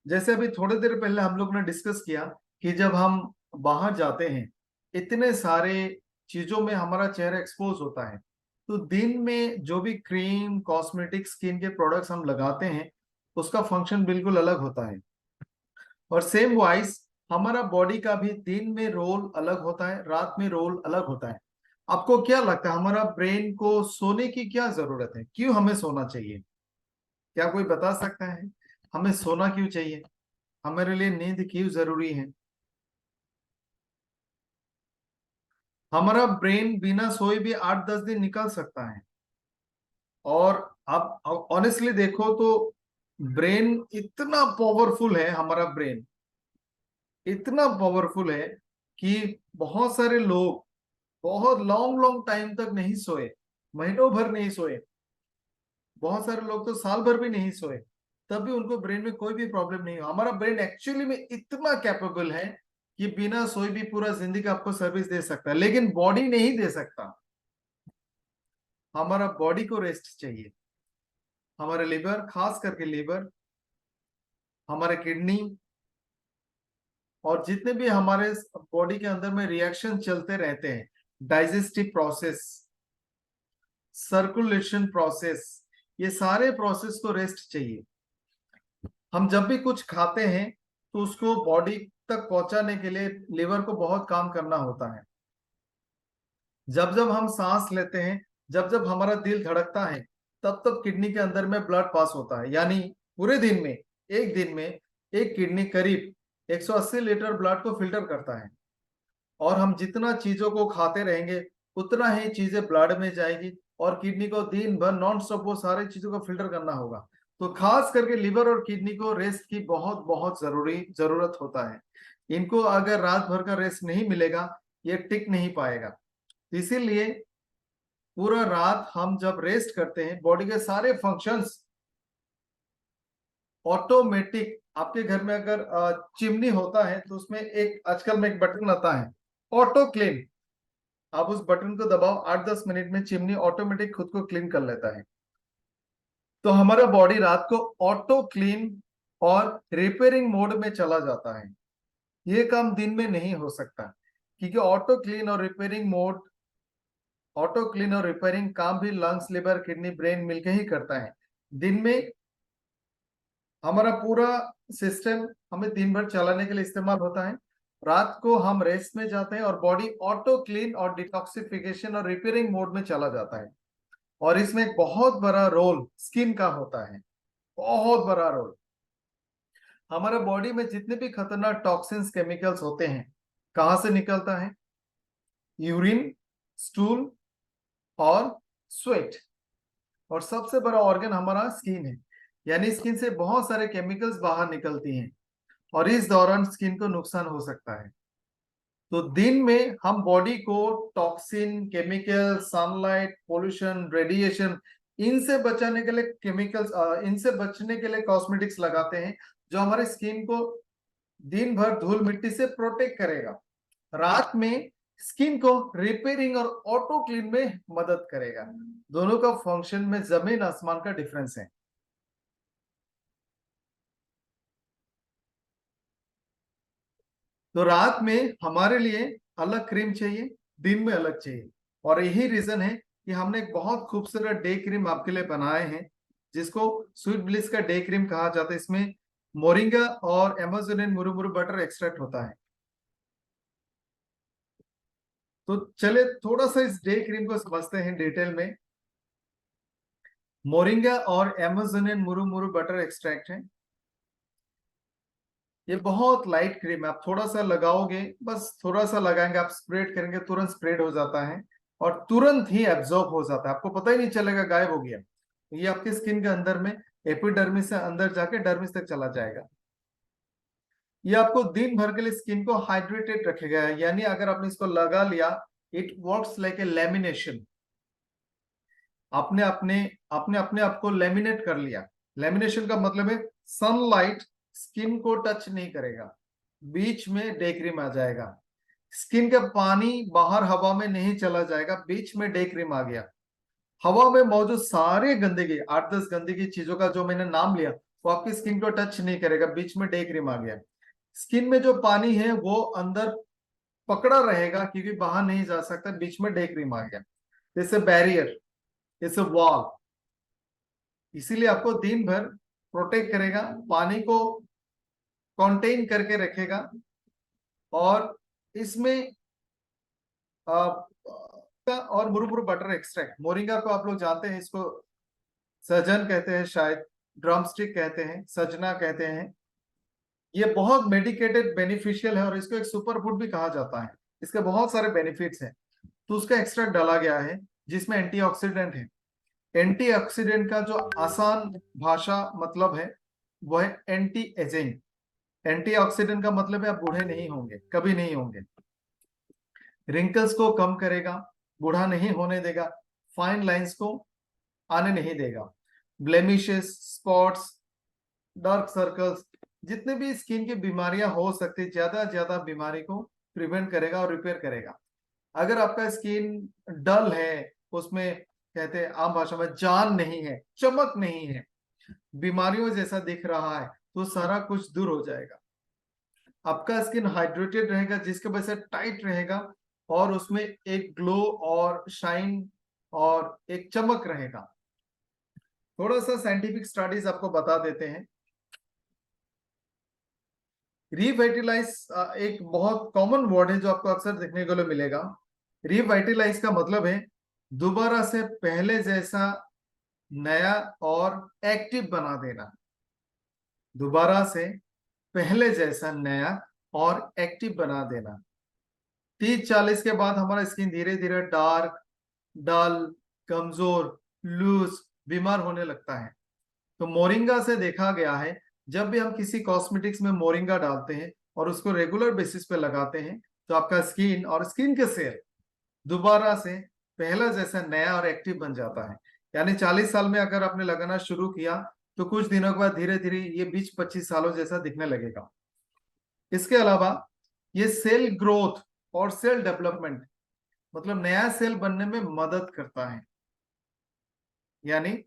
जैसे अभी थोड़ी देर पहले हम लोग ने डिस्कस किया कि जब हम बाहर जाते हैं इतने सारे चीजों में हमारा चेहरा एक्सपोज होता है, तो दिन में जो भी क्रीम, कॉस्मेटिक, स्किन के प्रोडक्ट्स हम लगाते हैं उसका फंक्शन बिल्कुल अलग होता है। और सेम वाइज हमारा बॉडी का भी दिन में रोल अलग होता है, रात में रोल अलग होता है। आपको क्या लगता है हमारा ब्रेन को सोने की क्या जरूरत है, क्यों हमें सोना चाहिए? क्या कोई बता सकता है हमें सोना क्यों चाहिए, हमारे लिए नींद क्यों जरूरी है? हमारा ब्रेन बिना सोए भी 8-10 दिन निकल सकता है। और आप ऑनेस्टली देखो तो ब्रेन इतना पावरफुल है, हमारा ब्रेन इतना पावरफुल है कि बहुत सारे लोग बहुत लॉन्ग लॉन्ग टाइम तक नहीं सोए, महीनों भर नहीं सोए, बहुत सारे लोग तो साल भर भी नहीं सोए। तब भी उनको ब्रेन में कोई भी प्रॉब्लम नहीं हो। हमारा ब्रेन एक्चुअली में इतना कैपेबल है कि बिना सोए भी पूरा जिंदगी आपको सर्विस दे सकता है, लेकिन बॉडी नहीं दे सकता। हमारा बॉडी को रेस्ट चाहिए। हमारे लिवर, खास करके लिवर, हमारे किडनी और जितने भी हमारे बॉडी के अंदर में रिएक्शन चलते रहते हैं, डाइजेस्टिव प्रोसेस, सर्कुलेशन प्रोसेस, ये सारे प्रोसेस को रेस्ट चाहिए। हम जब भी कुछ खाते हैं तो उसको बॉडी तक पहुंचाने के लिए लिवर को बहुत काम करना होता है। जब जब हम सांस लेते हैं, जब जब हमारा दिल धड़कता है, तब तब किडनी के अंदर में ब्लड पास होता है। यानी पूरे दिन में, एक दिन में एक किडनी करीब 180 लीटर ब्लड को फिल्टर करता है। और हम जितना चीजों को खाते रहेंगे उतना ही चीजें ब्लड में जाएगी और किडनी को दिन भर नॉन स्टॉप वो सारी चीजों को फिल्टर करना होगा। तो खास करके लिवर और किडनी को रेस्ट की बहुत बहुत जरूरत होता है। इनको अगर रात भर का रेस्ट नहीं मिलेगा, ये टिक नहीं पाएगा। इसीलिए पूरा रात हम जब रेस्ट करते हैं, बॉडी के सारे फंक्शंस ऑटोमेटिक। आपके घर में अगर चिमनी होता है तो उसमें एक आजकल में एक बटन आता है, ऑटो क्लीन। आप उस बटन को दबाओ, 8-10 मिनट में चिमनी ऑटोमेटिक खुद को क्लीन कर लेता है। तो हमारा बॉडी रात को ऑटो क्लीन और रिपेयरिंग मोड में चला जाता है। ये काम दिन में नहीं हो सकता, क्योंकि ऑटो क्लीन और रिपेयरिंग काम भी लंग्स, लिवर, किडनी, ब्रेन मिलकर ही करता है। दिन में हमारा पूरा सिस्टम हमें दिन भर चलाने के लिए इस्तेमाल होता है। रात को हम रेस्ट में जाते हैं और बॉडी ऑटो क्लीन और डिटॉक्सिफिकेशन और रिपेयरिंग मोड में चला जाता है। और इसमें एक बहुत बड़ा रोल स्किन का होता है, बहुत बड़ा रोल। हमारे बॉडी में जितने भी खतरनाक टॉक्सिन्स, केमिकल्स होते हैं, कहां से निकलता है? यूरिन, स्टूल और स्वेट। और सबसे बड़ा ऑर्गन हमारा स्किन है, यानी स्किन से बहुत सारे केमिकल्स बाहर निकलती हैं और इस दौरान स्किन को नुकसान हो सकता है। तो दिन में हम बॉडी को toxin, chemical, sunlight, pollution, radiation, इनसे बचाने के लिए केमिकल्स, इनसे बचने के लिए कॉस्मेटिक्स लगाते हैं जो हमारे स्किन को दिन भर धूल मिट्टी से प्रोटेक्ट करेगा। रात में स्किन को रिपेयरिंग और ऑटो क्लीन में मदद करेगा। दोनों का फंक्शन में जमीन आसमान का डिफरेंस है। तो रात में हमारे लिए अलग क्रीम चाहिए, दिन में अलग चाहिए। और यही रीजन है कि हमने एक बहुत खूबसूरत डे क्रीम आपके लिए बनाए हैं, जिसको स्वीट ब्लिस का डे क्रीम कहा जाता है। इसमें मोरिंगा और अमेज़ोनियन मुरुमुरु बटर एक्सट्रैक्ट होता है। तो चले थोड़ा सा इस डे क्रीम को समझते हैं डिटेल में। मोरिंगा और अमेज़ोनियन मुरुमुरु बटर एक्सट्रैक्ट है। ये बहुत लाइट क्रीम है, आप थोड़ा सा लगाओगे, बस थोड़ा सा लगाएंगे, आप स्प्रेड करेंगे, तुरंत स्प्रेड हो जाता है और तुरंत ही एब्जॉर्ब हो जाता है, आपको पता ही नहीं चलेगा गायब हो गया। ये आपकी स्किन के अंदर में एपिडर्मिस से अंदर जाके डर्मिस तक चला जाएगा। ये आपको दिन भर के लिए स्किन को हाइड्रेटेड रखेगा। यानी अगर आपने इसको लगा लिया, it works like a lamination. आपने अपने अपने अपने आप को लेमिनेट कर लिया। लेमिनेशन का मतलब है सनलाइट स्किन को टच नहीं करेगा, बीच में डे क्रीम आ जाएगा। स्किन का पानी बाहर हवा में नहीं चला जाएगा, बीच में डे क्रीम आ गया। हवा में मौजूद सारे गंदगी, 8-10 गंदगी चीजों का जो मैंने नाम लिया, वो आपकी स्किन को टच नहीं करेगा, बीच में डे क्रीम आ गया। स्किन में जो पानी है वो अंदर पकड़ा रहेगा क्योंकि बाहर नहीं जा सकता, बीच में डे क्रीम आ गया। जैसे बैरियर, जैसे वॉल, इसीलिए आपको दिन भर प्रोटेक्ट करेगा, पानी को कंटेन करके रखेगा। और इसमें और मुरुमुरु बटर एक्सट्रैक्ट, मोरिंगा को आप लोग जानते हैं, इसको सजन कहते हैं, शायद ड्रमस्टिक कहते हैं, सजना कहते हैं। ये बहुत मेडिकेटेड बेनिफिशियल है और इसको एक सुपर फूड भी कहा जाता है। इसके बहुत सारे बेनिफिट्स हैं। तो उसका एक्सट्रैक्ट डाला गया है जिसमें एंटीऑक्सीडेंट है। एंटीऑक्सीडेंट का जो आसान भाषा मतलब है वो है एंटी एजिंग। एंटीऑक्सीडेंट का मतलब है आप बूढ़े नहीं होंगे, कभी नहीं होंगे। रिंकल्स को कम करेगा, बूढ़ा नहीं होने देगा, फाइन लाइंस को आने नहीं देगा, ब्लेमिशेस, स्पॉट्स, डार्क सर्कल्स, जितने भी स्किन की बीमारियां हो सकती, ज्यादा बीमारी को प्रिवेंट करेगा और रिपेयर करेगा। अगर आपका स्किन डल है, उसमें कहते हैं आम भाषा में जान नहीं है, चमक नहीं है, बीमारियों जैसा दिख रहा है, तो सारा कुछ दूर हो जाएगा। आपका स्किन हाइड्रेटेड रहेगा, जिसके वजह से टाइट रहेगा और उसमें एक ग्लो और शाइन और एक चमक रहेगा। थोड़ा सा साइंटिफिक स्टडीज आपको बता देते हैं। रिवाइटलाइज एक बहुत कॉमन वर्ड है जो आपको अक्सर देखने को मिलेगा। रिवाइटलाइज का मतलब है दोबारा से पहले जैसा नया और एक्टिव बना देना। दोबारा से पहले जैसा नया और एक्टिव बना देना। 30-40 के बाद हमारा स्किन धीरे धीरे डार्क, डल, कमजोर, लूज, बीमार होने लगता है। तो मोरिंगा से देखा गया है, जब भी हम किसी कॉस्मेटिक्स में मोरिंगा डालते हैं और उसको रेगुलर बेसिस पे लगाते हैं, तो आपका स्किन और स्किन के सेल दोबारा से पहला जैसा नया और एक्टिव बन जाता है। यानी 40 साल में अगर आपने लगाना शुरू किया, तो कुछ दिनों के बाद धीरे धीरे ये 20-25 सालों जैसा दिखने लगेगा। इसके अलावा ये सेल ग्रोथ और सेल डेवलपमेंट, मतलब नया सेल बनने में मदद करता है। यानी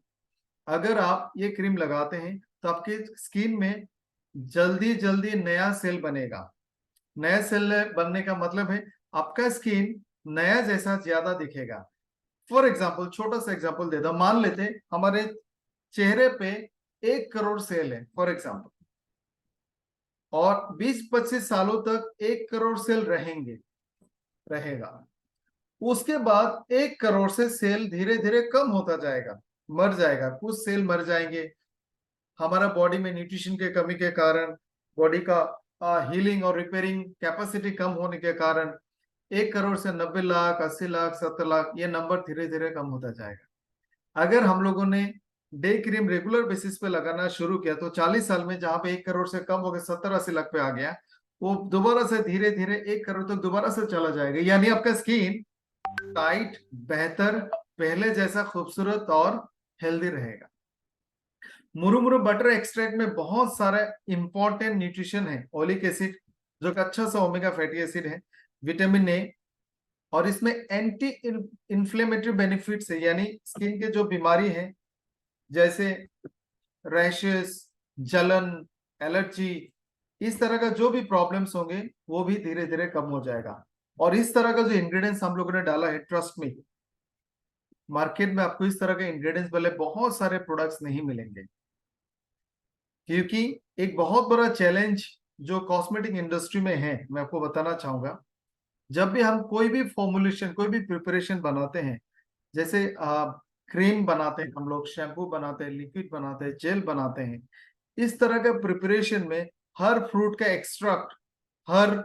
अगर आप ये क्रीम लगाते हैं, तो आपके स्किन में जल्दी जल्दी नया सेल बनेगा। नया सेल बनने का मतलब है आपका स्किन नया जैसा ज्यादा दिखेगा। फॉर एग्जाम्पल, छोटा सा एग्जाम्पल देता हूं। मान लेते हैं हमारे चेहरे पे 1 करोड़ सेल है फॉर एग्जाम्पल, और 20-25 सालों तक 1 करोड़ सेल रहेगा। उसके बाद 1 करोड़ से सेल धीरे धीरे कम होता जाएगा, मर जाएगा। कुछ सेल मर जाएंगे हमारा बॉडी में न्यूट्रिशन के कमी के कारण, बॉडी का हीलिंग और रिपेयरिंग कैपेसिटी कम होने के कारण 1 करोड़ से 90 लाख, 80 लाख, 70 लाख, ये नंबर धीरे धीरे कम होता जाएगा। अगर हम लोगों ने डे क्रीम रेगुलर बेसिस पे लगाना शुरू किया, तो 40 साल में जहां पे 1 करोड़ से कम हो गया, 70-80 लाख पे आ गया, वो दोबारा से धीरे धीरे 1 करोड़ तक दोबारा से चला जाएगा। यानी आपका स्किन टाइट, बेहतर, पहले जैसा खूबसूरत और हेल्दी रहेगा। मुरुमुरु बटर एक्सट्रैक्ट में बहुत सारा इंपॉर्टेंट न्यूट्रिशन है। ओलिक एसिड, जो कि अच्छा सा ओमेगा फैटी एसिड है, विटामिन ए, और इसमें एंटी इन्फ्लेमेटरी बेनिफिट्स है। यानी स्किन के जो बीमारी है, जैसे रैशेस, जलन, एलर्जी, इस तरह का जो भी प्रॉब्लम्स होंगे, वो भी धीरे धीरे कम हो जाएगा। और इस तरह का जो इंग्रेडिएंट्स हम लोगों ने डाला है, ट्रस्ट मी, मार्केट में आपको इस तरह के इंग्रेडिएंट्स वाले बहुत सारे प्रोडक्ट्स नहीं मिलेंगे। क्योंकि एक बहुत बड़ा चैलेंज जो कॉस्मेटिक इंडस्ट्री में है, मैं आपको बताना चाहूंगा। जब भी हम कोई भी फॉर्मुलेशन, कोई भी प्रिपरेशन बनाते हैं, जैसे क्रीम बनाते हैं हम लोग, शैम्पू बनाते हैं, लिक्विड बनाते हैं, जेल बनाते हैं, इस तरह के प्रिपरेशन में हर फ्रूट का एक्सट्रैक्ट, हर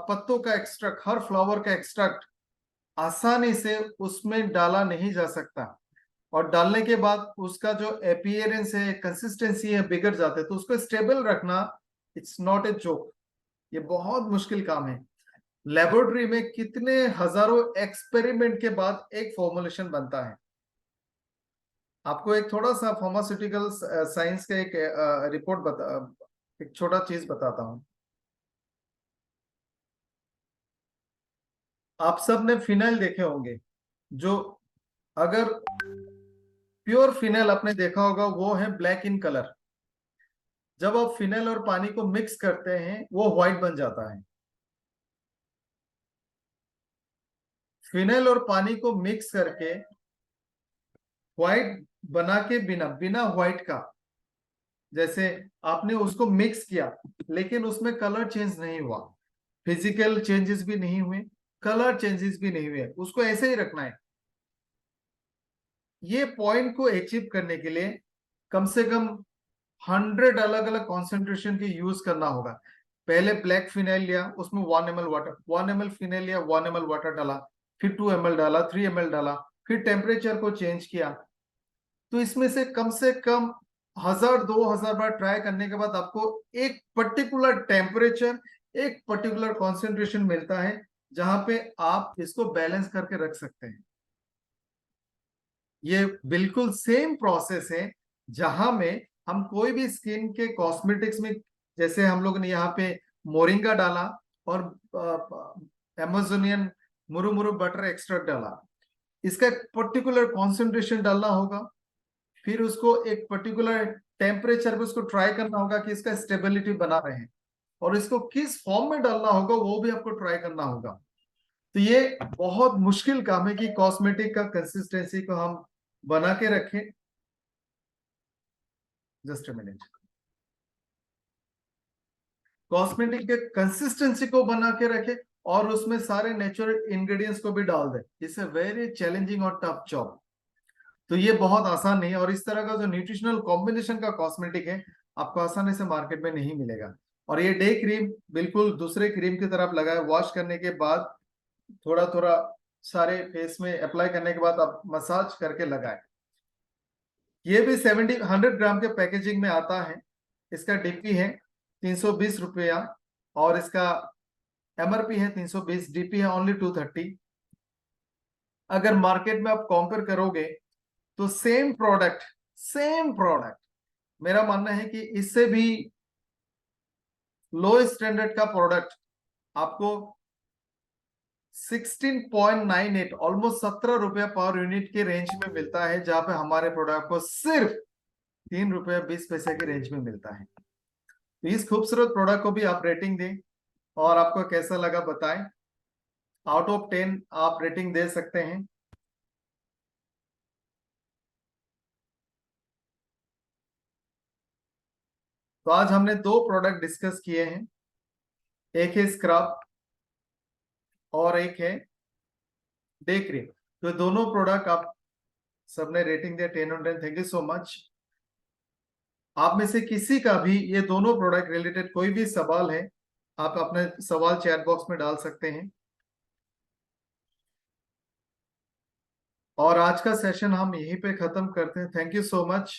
पत्तों का एक्सट्रैक्ट, हर फ्लावर का एक्सट्रैक्ट आसानी से उसमें डाला नहीं जा सकता। और डालने के बाद उसका जो अपीयरेंस है, कंसिस्टेंसी है, बिगड़ जाते हैं। तो उसको स्टेबल रखना, इट्स नॉट ए जोक, ये बहुत मुश्किल काम है। लेबोरेटरी में कितने हजारों एक्सपेरिमेंट के बाद एक फॉर्मुलेशन बनता है। आपको एक थोड़ा सा फार्मास्यूटिकल साइंस का एक रिपोर्ट एक छोटा चीज बताता हूं। आप सब ने फिनाइल देखे होंगे, जो, अगर प्योर फिनाइल आपने देखा होगा, वो है ब्लैक इन कलर। जब आप फिनाइल और पानी को मिक्स करते हैं, वो व्हाइट बन जाता है। फिनाइल और पानी को मिक्स करके व्हाइट बना के, बिना बिना व्हाइट का, जैसे आपने उसको मिक्स किया, लेकिन उसमें कलर चेंज नहीं हुआ, फिजिकल चेंजेस भी नहीं हुए, कलर चेंजेस भी नहीं हुए, उसको ऐसे ही रखना है। ये पॉइंट को अचीव करने के लिए कम से कम 100 अलग अलग कॉन्सेंट्रेशन के यूज करना होगा। पहले ब्लैक फिनाइल लिया, उसमें 1 ml वाटर, 1 ml फिनाइल लिया, 1 ml वाटर डाला, फिर 2 ml डाला, 3 ml डाला, फिर टेम्परेचर को चेंज किया। तो इसमें से कम 1000-2000 बार ट्राई करने के बाद आपको एक पर्टिकुलर टेम्परेचर, एक पर्टिकुलर कॉन्सेंट्रेशन मिलता है, जहां पे आप इसको बैलेंस करके रख सकते हैं। ये बिल्कुल सेम प्रोसेस है जहां में हम कोई भी स्किन के कॉस्मेटिक्स में, जैसे हम लोग ने यहाँ पे मोरिंगा डाला और अमेजोनियन मुरु बटर एक्सट्रैक्ट डाला, इसका एक पर्टिकुलर कॉन्सेंट्रेशन डालना होगा, फिर उसको एक पर्टिकुलर टेम्परेचर पे उसको ट्राई करना होगा कि इसका स्टेबिलिटी बना रहे, और इसको किस फॉर्म में डालना होगा वो भी आपको ट्राई करना होगा। तो ये बहुत मुश्किल काम है कि कॉस्मेटिक का कंसिस्टेंसी को हम बना के रखें। Just a minute. कॉस्मेटिक के कंसिस्टेंसी को बना के रखे और उसमें सारे नेचुरल इंग्रेडिएंट्स को भी डाल दे, इट्स अ वेरी चैलेंजिंग और टफ जॉब। तो ये बहुत आसान नहीं है, और इस तरह का जो न्यूट्रिशनल कॉम्बिनेशन का कॉस्मेटिक है आपको आसानी से मार्केट में नहीं मिलेगा। और ये डे क्रीम बिल्कुल दूसरे क्रीम की तरफ लगाए, वॉश करने के बाद थोड़ा थोड़ा सारे फेस में अप्लाई करने के बाद आप मसाज करके लगाए। ये भी 100 ग्राम के पैकेजिंग में आता है। इसका डीपी है 320 रुपया और इसका एमआरपी है 320, डीपी है ओनली 230। अगर मार्केट में आप कंपेयर करोगे तो सेम प्रोडक्ट मेरा मानना है कि इससे भी लो स्टैंडर्ड का प्रोडक्ट आपको 16.98 ऑलमोस्ट 17 रुपया पर यूनिट के रेंज में मिलता है, जहां पे हमारे प्रोडक्ट को सिर्फ 3 रुपया 20 पैसे के रेंज में मिलता है। तो इस खूबसूरत प्रोडक्ट को भी आप रेटिंग दें और आपको कैसा लगा बताएं। आउट ऑफ 10 आप रेटिंग दे सकते हैं। तो आज हमने 2 प्रोडक्ट डिस्कस किए हैं, एक है स्क्रब और एक है डे क्रीम। तो दोनों प्रोडक्ट आप सबने रेटिंग दिया 10 on 10। Thank you so much. आप में से किसी का भी ये दोनों प्रोडक्ट रिलेटेड कोई भी सवाल है, आप अपने सवाल चैट बॉक्स में डाल सकते हैं। और आज का सेशन हम यहीं पे खत्म करते हैं। Thank you so much.